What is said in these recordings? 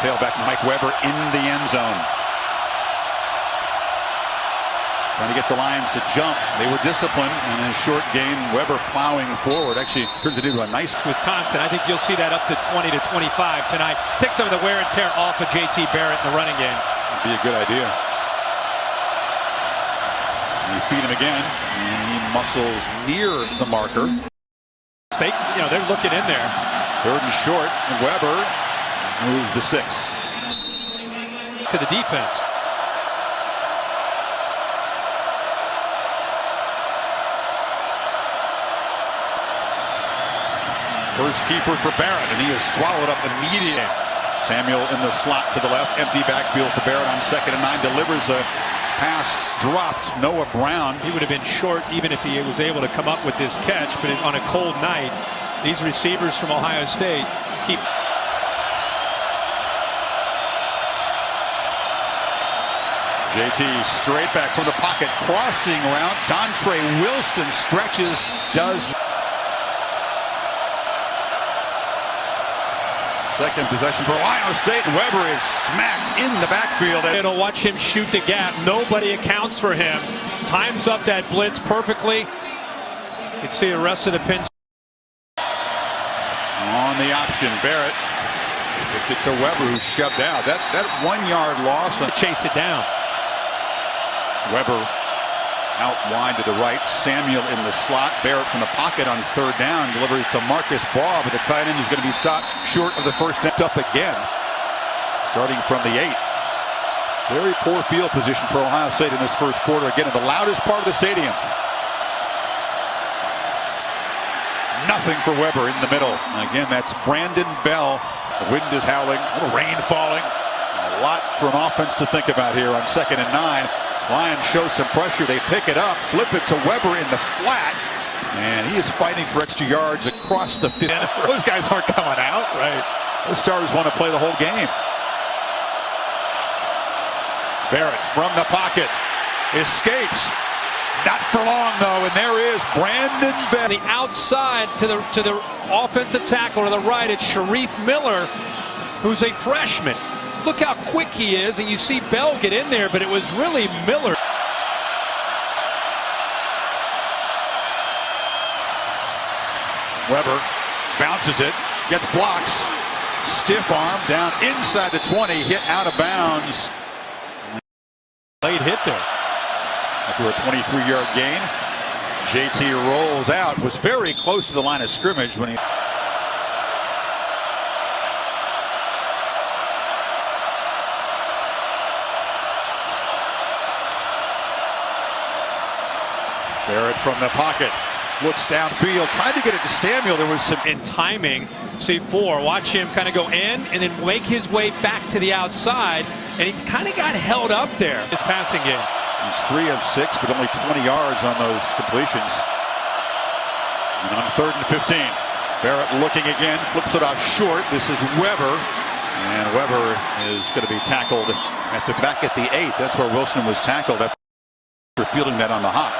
tailback Mike Weber in the end zone. Trying to get the Lions to jump. They were disciplined in a short game. Weber plowing forward. Actually turns it into a nice Wisconsin. I think you'll see that up to 20 to 25 tonight. Take some of the wear and tear off of JT Barrett in the running game. Would be a good idea. You feed him again, and he muscles near the marker. They're looking in there. Third and short, and Weber moves the sticks. To the defense. First keeper for Barrett, and he is swallowed up immediately. Samuel in the slot to the left, empty backfield for Barrett on 2nd and 9, delivers a pass dropped. Noah Brown. He would have been short even if he was able to come up with this catch, but on a cold night, these receivers from Ohio State keep. JT straight back from the pocket, crossing route. Dontre Wilson stretches, does. Second possession for Ohio State, and Weber is smacked in the backfield. It'll watch him shoot the gap. Nobody accounts for him. Times up that blitz perfectly. You can see the rest of the Penn. On the option, Barrett. It's a Weber who's shoved out. That 1 yard loss. To chase it down. Weber out wide to the right. Samuel in the slot. Barrett from the pocket on 3rd down. Delivers to Marcus Baugh, but the tight end is going to be stopped short of the first step. Up again. Starting from the 8. Very poor field position for Ohio State in this first quarter. Again, in the loudest part of the stadium. Nothing for Weber in the middle. And again, that's Brandon Bell. The wind is howling. A little rain falling. A lot for an offense to think about here on 2nd and 9. Lions show some pressure. They pick it up, flip it to Weber in the flat, and he is fighting for extra yards across the 50. Those guys aren't coming out. Right. The Stars want to play the whole game. Barrett from the pocket escapes. Not for long though, and there is Brandon Bell. On the outside to the offensive tackle to the right, it's Sharif Miller, who's a freshman. Look how quick he is, and you see Bell get in there, but it was really Miller. Weber bounces it, gets blocks, stiff arm down inside the 20, hit out of bounds. Late hit there. After a 23-yard gain, JT rolls out, was very close to the line of scrimmage when he. Barrett from the pocket, looks downfield, trying to get it to Samuel. There was some in timing. C4, watch him kind of go in and then make his way back to the outside, and he kind of got held up there. His passing game. He's 3 of 6, but only 20 yards on those completions. And on 3rd and 15, Barrett looking again, flips it off short. This is Weber, and Weber is going to be tackled back at the 8. That's where Wilson was tackled after fielding that on the hop.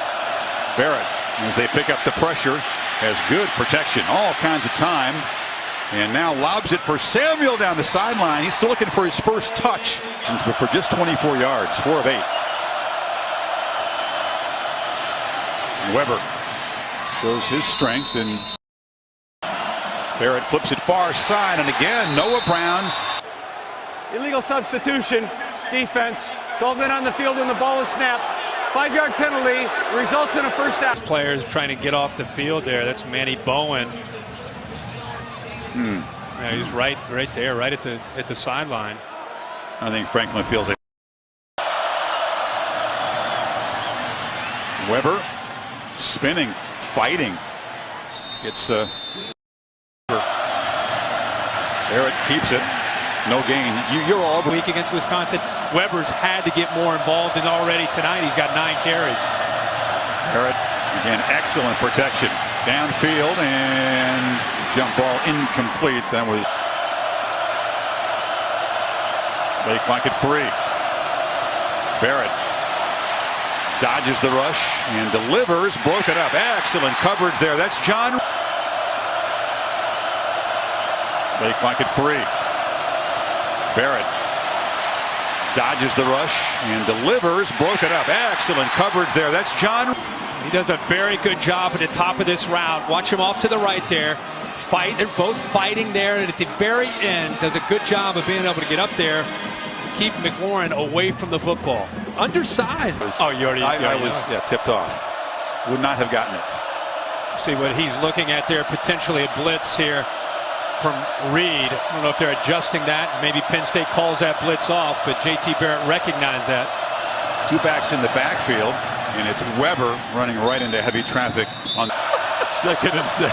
Barrett, as they pick up the pressure, has good protection, all kinds of time, and now lobs it for Samuel down the sideline. He's still looking for his first touch, but for just 24 yards, 4 of 8. Weber shows his strength, and Barrett flips it far side, and again, Noah Brown. Illegal substitution, defense, 12 men on the field when the ball is snapped. 5-yard penalty results in a first down. Players trying to get off the field there. That's Manny Bowen. Yeah, he's right there, right at the sideline. I think Franklin feels it. Weber spinning, fighting. It's Barrett keeps it. No gain. You're all over. Week against Wisconsin. Weber's had to get more involved than already tonight. He's got 9 carries. Barrett, again, excellent protection. Downfield, and jump ball incomplete. That was Lake Mike at 3. Barrett dodges the rush and delivers. Broken up. Excellent coverage there. That's John. Lake Mike at 3. Barrett dodges the rush and delivers. Broken up. Excellent coverage there. That's John. He does a very good job at the top of this route. Watch him off to the right there. They're both fighting there, and at the very end does a good job of being able to get up there, keep McLaurin away from the football. Undersized. I was tipped off. Would not have gotten it. See what he's looking at there, potentially a blitz here from Reed. I don't know if they're adjusting that. Maybe Penn State calls that blitz off, but JT Barrett recognized that. Two backs in the backfield, and it's Weber running right into heavy traffic on 2nd and 7.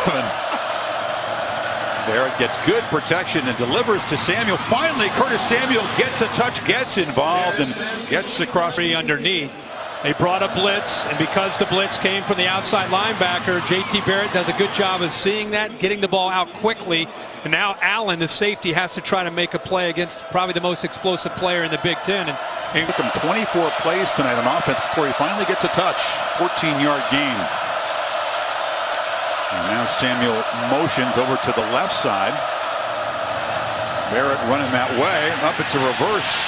Barrett gets good protection and delivers to Samuel. Finally, Curtis Samuel gets a touch, gets involved, and gets across. Underneath. They brought a blitz, and because the blitz came from the outside linebacker, JT Barrett does a good job of seeing that, getting the ball out quickly. And now Allen, the safety, has to try to make a play against probably the most explosive player in the Big Ten. And it took him 24 plays tonight on offense before he finally gets a touch. 14-yard gain. And now Samuel motions over to the left side. Barrett running that way. Up, it's a reverse.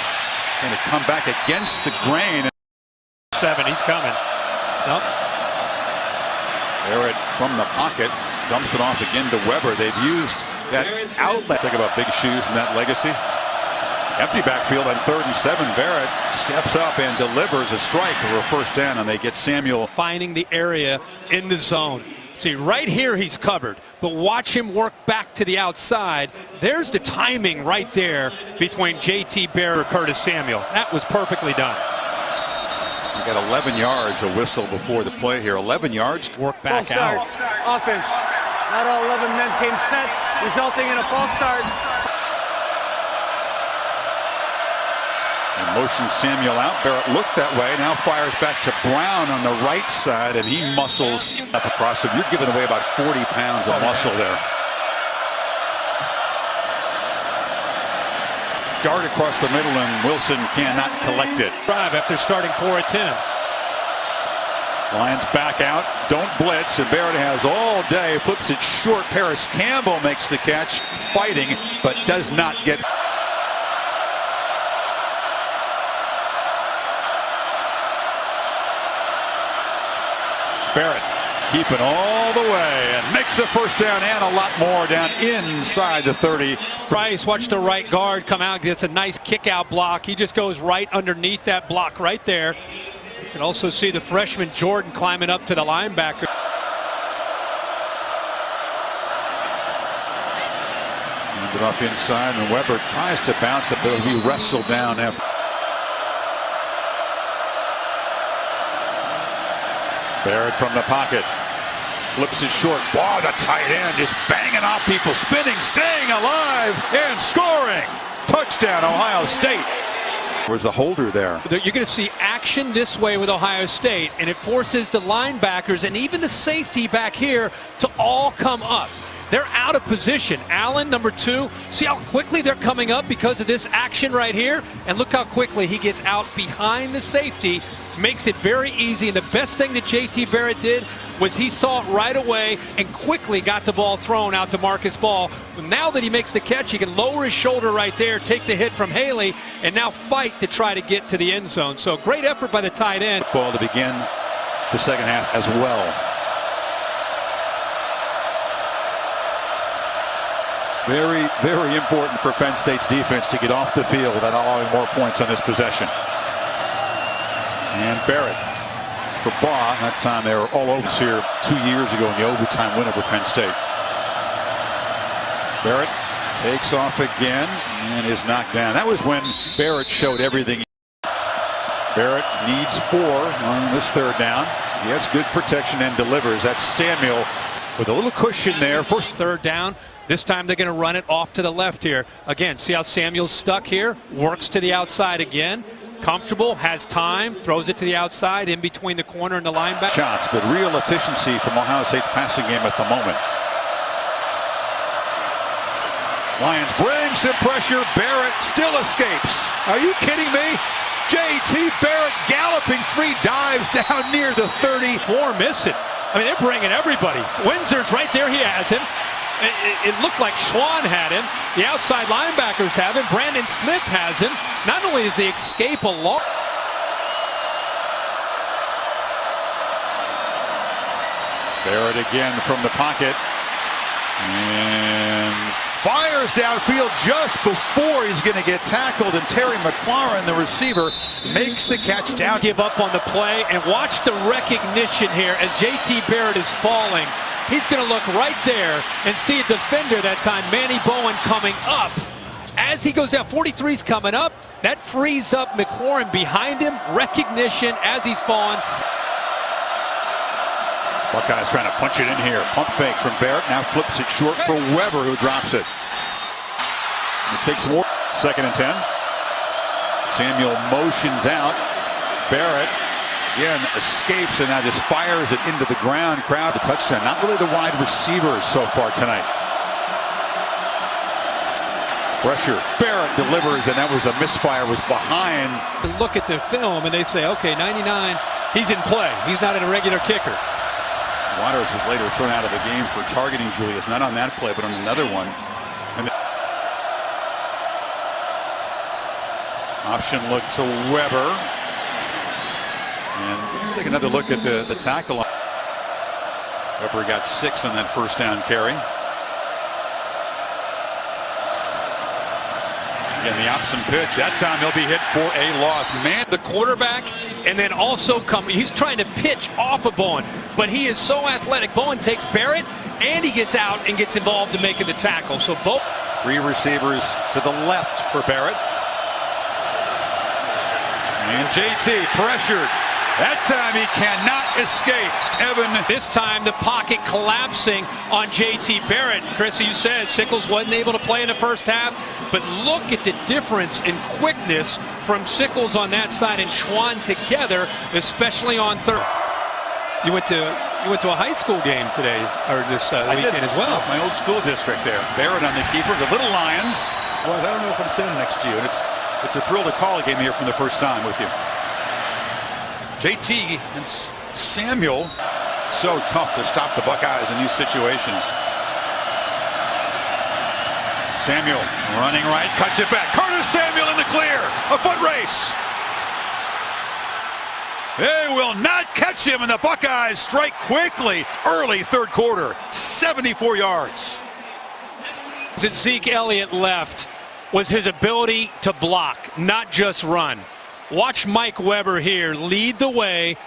Going to come back against the grain. 7, he's coming. Nope. Barrett from the pocket dumps it off again to Weber. They've used that outlet. Talk about big shoes and that legacy. Empty backfield on 3rd and 7. Barrett steps up and delivers a strike for a first down, and they get Samuel finding the area in the zone. See, right here he's covered, but watch him work back to the outside. There's the timing right there between JT Barrett and Curtis Samuel. That was perfectly done. You got 11 yards, a whistle before the play here. 11 yards. Work back false start. out. Offense. Not all 11 men came set, resulting in a false start. And motion Samuel out. Barrett looked that way. Now fires back to Brown on the right side, and he muscles up across him. You're giving away about 40 pounds of muscle there. Dart across the middle, and Wilson cannot collect it. Drive after starting 4 at 10. Lions back out, don't blitz, and Barrett has all day, flips it short. Paris Campbell makes the catch, fighting, but does not get. Barrett keeping all the way and makes the first down and a lot more down inside the 30. Bryce, watch the right guard come out, gets a nice kick out block. He just goes right underneath that block right there. You can also see the freshman Jordan climbing up to the linebacker. Hand it off inside, and Weber tries to bounce it, but it'll be wrestled down after. Barrett from the pocket. Flips it short. Wow, the tight end just banging off people, spinning, staying alive, and scoring. Touchdown, Ohio State. Where's the holder there? You're going to see action this way with Ohio State, and it forces the linebackers and even the safety back here to all come up. They're out of position. Allen, number 2, see how quickly they're coming up because of this action right here? And look how quickly he gets out behind the safety, makes it very easy. And the best thing that JT Barrett did was he saw it right away and quickly got the ball thrown out to Marcus Ball. Now that he makes the catch, he can lower his shoulder right there, take the hit from Haley, and now fight to try to get to the end zone. So great effort by the tight end. Ball to begin the second half as well. Very, very important for Penn State's defense to get off the field without allowing more points on this possession. And Barrett for Baugh. That time they were all over here 2 years ago in the overtime win over Penn State. Barrett takes off again and is knocked down. That was when Barrett showed everything. Barrett needs 4 on this third down. He has good protection and delivers. That's Samuel with a little cushion there. First third down. This time they're going to run it off to the left here. Again, see how Samuel's stuck here? Works to the outside again. Comfortable, has time, throws it to the outside in between the corner and the linebacker. Shots, but real efficiency from Ohio State's passing game at the moment. Lions bring some pressure. Barrett still escapes. Are you kidding me? JT Barrett galloping free, dives down near the 30. 4 miss it. I mean, they're bringing everybody. Windsor's right there. He has him. It looked like Schwann had him. The outside linebackers have him. Brandon Smith has him. Not only does he escape a loss. Barrett again from the pocket. And fires downfield just before he's going to get tackled. And Terry McLaurin, the receiver, makes the catch down. Give up on the play, and watch the recognition here as J.T. Barrett is falling. He's going to look right there and see a defender that time, Manny Bowen, coming up. As he goes down, 43's coming up. That frees up McLaurin behind him. Recognition as he's falling. Buckeyes trying to punch it in here. Pump fake from Barrett. Now flips it short for Weber, who drops it. It takes more. 2nd and 10. Samuel motions out. Barrett again escapes and now just fires it into the ground. Crowd, the touchdown. Not really the wide receivers so far tonight. Pressure. Barrett delivers, and that was a misfire. Was behind. Look at the film, and they say, okay, 99, he's in play. He's not a regular kicker. Waters was later thrown out of the game for targeting Julius, not on that play, but on another one. And option look to Weber. And let's take another look at the tackle. Weber got 6 on that first down carry. Again, the option pitch. That time he'll be hit for a loss. Man, the quarterback, and then also he's trying to pitch off of Bowen, but he is so athletic. Bowen takes Barrett, and he gets out and gets involved in making the tackle. So both 3 receivers to the left for Barrett. And JT pressured. That time he cannot escape. Evan. This time the pocket collapsing on JT Barrett. Chris, you said Sickles wasn't able to play in the first half, but look at the difference in quickness from Sickles on that side and Schwann together, especially on third. You went to a high school game today, or this weekend as well. My old school district there. Barrett on the keeper. The Little Lions. Well, I don't know if I'm sitting next to you, and it's a thrill to call a game here from the first time with you. JT and Samuel, so tough to stop the Buckeyes in these situations. Samuel running right, cuts it back. Curtis Samuel in the clear. A foot race. They will not catch him, and the Buckeyes strike quickly early third quarter. 74 yards. Since Zeke Elliott left was his ability to block, not just run. Watch Mike Weber here lead the way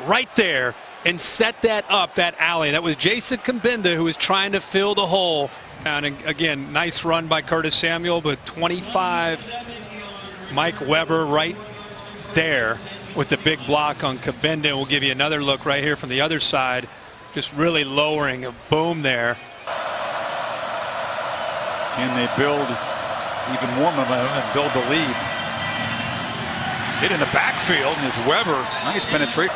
right there and set that up, that alley. That was Jason Kambinda who was trying to fill the hole. And again, nice run by Curtis Samuel, but 25, Mike Weber right there with the big block on Kambinda. We'll give you another look right here from the other side, just really lowering a boom there. Can they build even more momentum and build the lead? Hit in the backfield, and is Weber. Nice penetration.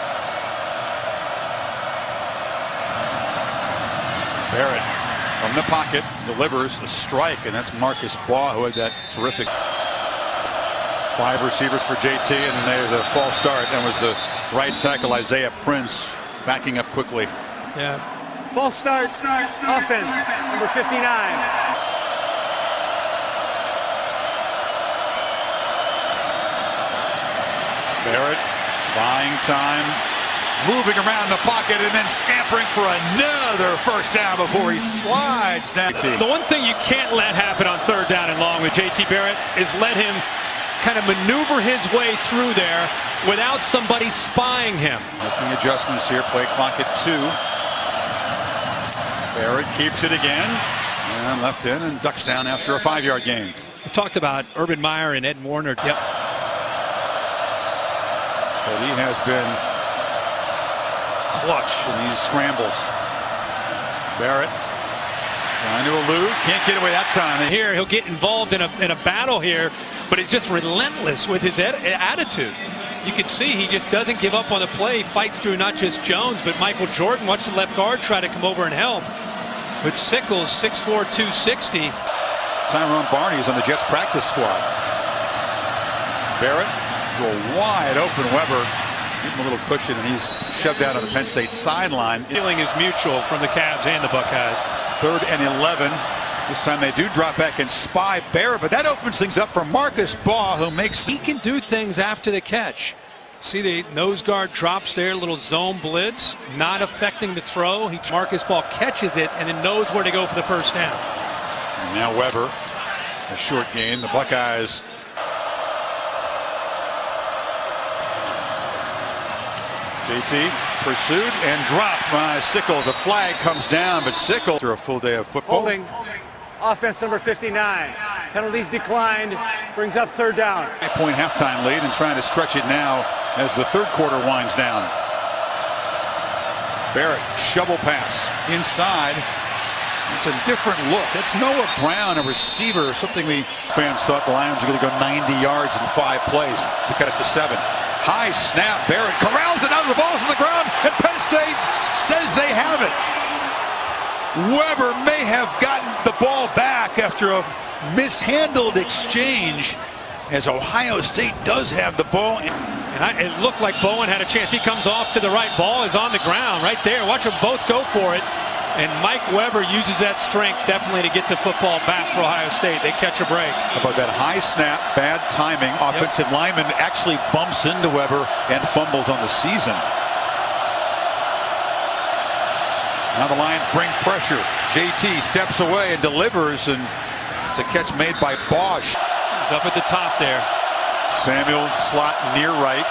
Barrett from the pocket delivers a strike, and that's Marcus Baugh who had that terrific. 5 receivers for JT, and then there's a false start. That was the right tackle, Isaiah Prince, backing up quickly. Yeah. False start, offense, number 59. Barrett buying time, moving around the pocket, and then scampering for another first down before he slides down. The one thing you can't let happen on third down and long with JT Barrett is let him kind of maneuver his way through there without somebody spying him. Making adjustments here, play clock at 2. Barrett keeps it again, and left in and ducks down after a 5-yard gain. We talked about Urban Meyer and Ed Warner. Yep. But he has been clutch in these scrambles. Barrett trying to elude, can't get away that time. Here he'll get involved in a battle here, but he's just relentless with his attitude. You can see he just doesn't give up on the play. He fights through not just Jones, but Michael Jordan. Watch the left guard try to come over and help. With Sickles, 6'4", 260. Tyrone Barney is on the Jets practice squad. Barrett to a wide open Weber. Give him a little cushion, and he's shoved out on the Penn State sideline. Feeling is mutual from the Cavs and the Buckeyes. 3rd and 11. This time they do drop back and spy Barrett, but that opens things up for Marcus Baugh, who makes. He can do things after the catch. See the nose guard drops there, little zone blitz, not affecting the throw. Marcus Baugh catches it and then knows where to go for the first down. And now Weber, a short gain. The Buckeyes. JT pursued and dropped by Sickles. A flag comes down, but Sickles after a full day of football. Holding offense number 59. Penalties declined. Brings up 3rd down. 8-point halftime lead and trying to stretch it now as the 3rd quarter winds down. Barrett, shovel pass inside. It's a different look. It's Noah Brown, a receiver, something we fans thought the Lions were going to go 90 yards in 5 plays to cut it to 7. High snap, Barrett corrals it out of the ball's on the ground, and Penn State says they have it. Weber may have gotten the ball back after a mishandled exchange, as Ohio State does have the ball. And it looked like Bowen had a chance. He comes off to the right. Ball is on the ground right there. Watch them both go for it. And Mike Weber uses that strength definitely to get the football back for Ohio State. They catch a break. How about that high snap, bad timing. Offensive lineman actually bumps into Weber and fumbles on the season. Now the Lions bring pressure. JT steps away and delivers, and it's a catch made by Bosch. He's up at the top there. Samuel slot near right.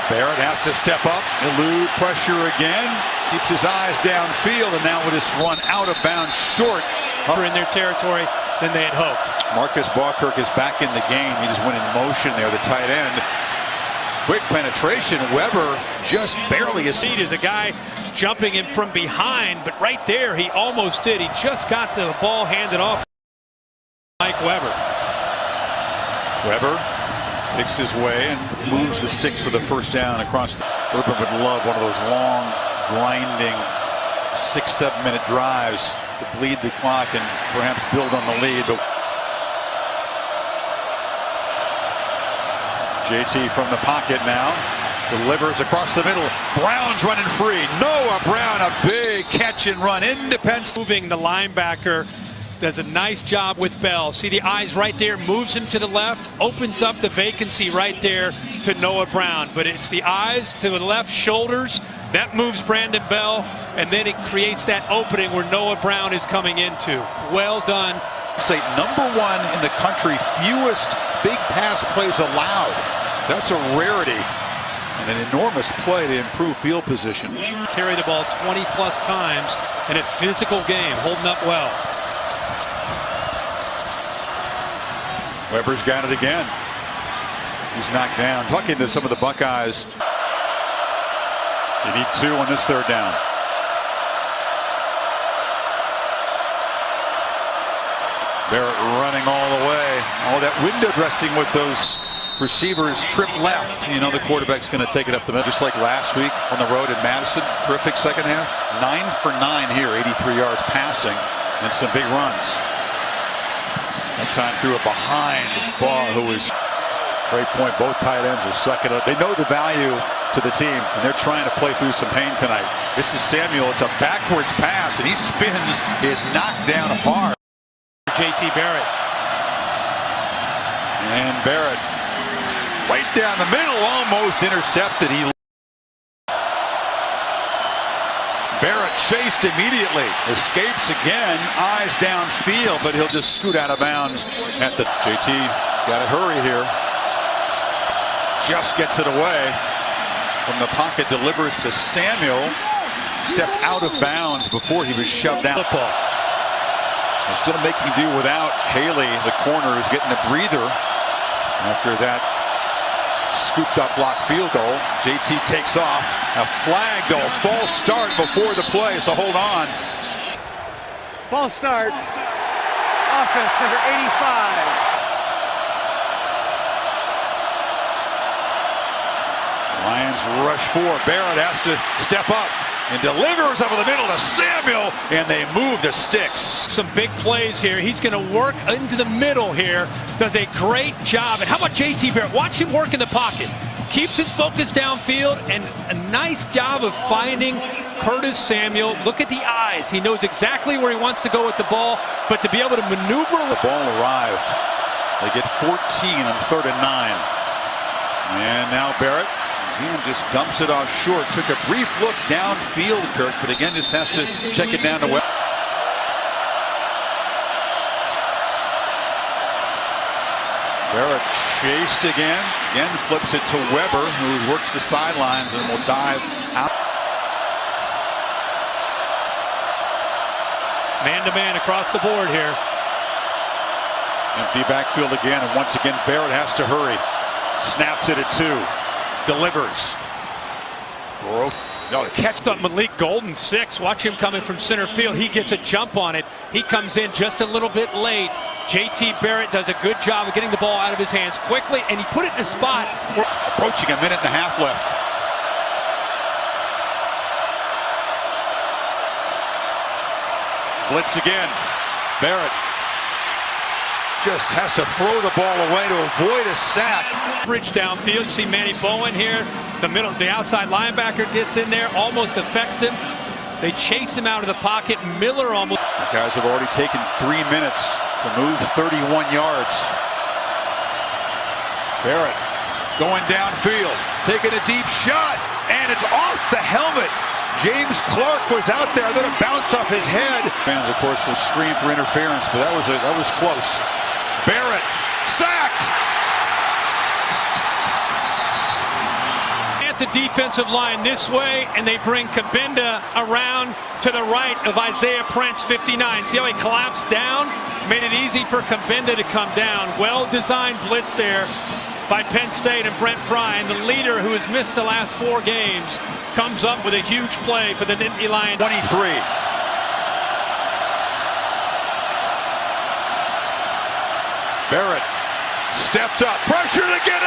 Barrett has to step up, elude pressure again, keeps his eyes downfield, and now will just run out of bounds short. In their territory than they had hoped. Marcus Bawkirk is back in the game. He just went in motion there, the tight end. Quick penetration. Weber just barely. Is a guy jumping in from behind, but right there he almost did. He just got the ball handed off. Mike Weber. Weber picks his way and moves the sticks for the first down across. Urban would love one of those long, grinding 6-7 minute drives to bleed the clock and perhaps build on the lead. But JT from the pocket now delivers across the middle. Brown's running free. Noah Brown, a big catch and run into Penn State. Moving the linebacker. Does a nice job with Bell. See the eyes right there, moves him to the left, opens up the vacancy right there to Noah Brown. But it's the eyes to the left shoulders. That moves Brandon Bell, and then it creates that opening where Noah Brown is coming into. Well done. Say #1 in the country, fewest big pass plays allowed. That's a rarity. And an enormous play to improve field position. Carry the ball 20-plus times in a physical game, holding up well. Weber's got it again. He's knocked down. Talking to some of the Buckeyes. You need 2 on this 3rd down. Barrett running all the way. All that window dressing with those receivers trip left. You know the quarterback's going to take it up the middle. Just like last week on the road at Madison. Terrific second half. 9 for 9 here. 83 yards passing and some big runs. That time threw it behind Baugh, who was great point. Both tight ends are sucking up. They know the value to the team, and they're trying to play through some pain tonight. This is Samuel. It's a backwards pass, and he spins, is knocked down hard. JT Barrett. And Barrett, right down the middle, almost intercepted. Barrett chased immediately, escapes again, eyes downfield, but he'll just scoot out of bounds at the. JT got to hurry here. Just gets it away from the pocket, delivers to Samuel. Stepped out of bounds before he was shoved out. Football. They're still making do without Haley. The corner is getting a breather after that scooped up block field goal. JT takes off. A flag though, false start before the play, so hold on. False start. Offense number 85. Lions rush 4. Barrett has to step up and delivers over the middle to Samuel, and they move the sticks. Some big plays here. He's going to work into the middle here. Does a great job. And how about JT Barrett? Watch him work in the pocket. Keeps his focus downfield, and a nice job of finding Curtis Samuel. Look at the eyes. He knows exactly where he wants to go with the ball, but to be able to maneuver. The ball arrived. They get 14 on 3rd and 9. And now Barrett. He just dumps it off short. Took a brief look downfield, Kirk, but again just has to check it down to Webb. Barrett chased again flips it to Weber, who works the sidelines and will dive out. Man-to-man across the board here. Empty backfield again, and once again Barrett has to hurry. Snaps it at 2. Delivers. No, the catch. Thought Malik Golden 6. Watch him coming from center field. He gets a jump on it. He comes in just a little bit late. JT Barrett does a good job of getting the ball out of his hands quickly, and he put it in a spot. Approaching a minute and a half left. Blitz again. Barrett just has to throw the ball away to avoid a sack. Bridge downfield. You see Manny Bowen here. The outside linebacker gets in there, almost affects him. They chase him out of the pocket. Miller almost. The guys have already taken 3 minutes to move 31 yards. Barrett going downfield, taking a deep shot, and it's off the helmet. James Clark was out there, then a bounce off his head. Fans, of course, will scream for interference, but that was close. Barrett sacked. At the defensive line this way, and they bring Kabinda around to the right of Isaiah Prince, 59. See how he collapsed down? Made it easy for Kabinda to come down. Well-designed blitz there by Penn State, and Brent Fry, the leader who has missed the last 4 games, comes up with a huge play for the Nittany Lions. 23. Barrett steps up, pressure to get